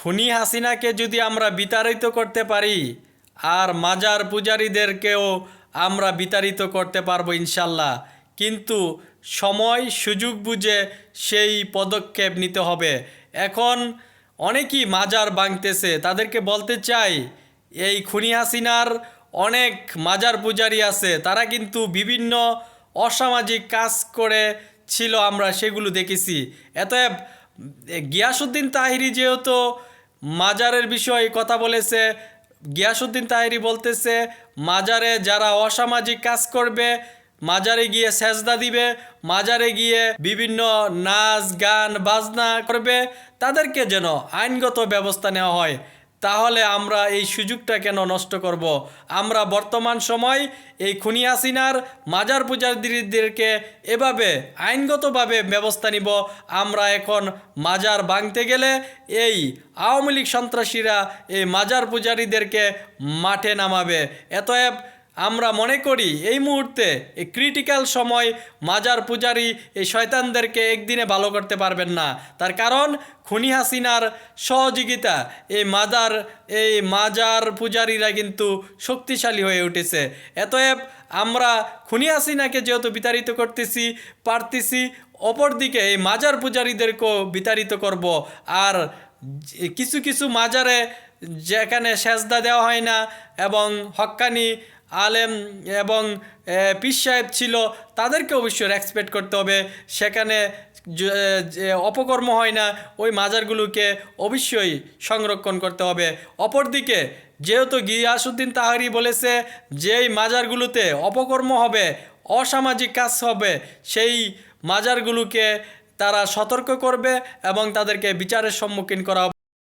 খুনি হাসিনাকে যদি আমরা বিতাড়িত করতে পারি, আর মাজার পূজারীদেরকেও আমরা বিতাড়িত করতে পারবো ইনশাল্লাহ। কিন্তু সময় সুযোগ বুঝে সেই পদক্ষেপ নিতে হবে। এখন অনেকেই মাজার ভাঙতেছে, তাদেরকে বলতে চাই, এই খুনি হাসিনার অনেক মাজার পূজারী আছে, তারা কিন্তু বিভিন্ন অসামাজিক কাজ করে ছিল, আমরা সেগুলো দেখেছি। এতএব গিয়াসউদ্দিন তাহিরি যেহেতু মাজারের বিষয়ে কথা বলেছে, গিয়াসউদ্দিন তাহিরি বলতেছে মাজারে যারা অসামাজিক কাজ করবে, মাজারে গিয়ে সেজদা দিবে, মাজারে গিয়ে বিভিন্ন নাচ গান বাজনা করবে, তাদেরকে যেন আইনগত ব্যবস্থা নেওয়া হয়। তাহলে আমরা এই সুযোগটা কেন নষ্ট করব? আমরা বর্তমান সময় এই খুনি হাসিনার মাজার পূজারীদেরকে এভাবে আইনগতভাবে ব্যবস্থা নিব। আমরা এখন মাজার ভাঙতে গেলে এই আওয়ামী লীগ সন্ত্রাসীরা এই মাজার পূজারীদেরকে মাঠে নামাবে। এতএব আমরা মনে করি এই মুহূর্তে এই ক্রিটিক্যাল সময় মাজার পূজারী এই শয়তানদেরকে একদিনে ভালো করতে পারবেন না। তার কারণ খুনি হাসিনার সহযোগিতা এই মাজার পূজারীরা কিন্তু শক্তিশালী হয়ে উঠেছে। এতএব আমরা খুনি হাসিনাকে যেহেতু বিতাড়িত পারতেছি, অপরদিকে এই মাজার পূজারীদেরকেও বিতাড়িত করব। আর কিছু কিছু মাজারে যেখানে সেজদা দেওয়া হয় না এবং হক্কানি আলেম এবং পীর সাহেব ছিল, তাদেরকে অবশ্যই রেসপেক্ট করতে হবে। সেখানে যে অপকর্ম হয় না, ওই মাজারগুলোকে অবশ্যই সংরক্ষণ করতে হবে। অপরদিকে যেহেতু গিয়াসউদ্দিন তাহিরি বলেছে যেই মাজারগুলোতে অপকর্ম হবে, অসামাজিক কাজ হবে, সেই মাজারগুলোকে তারা সতর্ক করবে এবং তাদেরকে বিচারের সম্মুখীন করা হবে।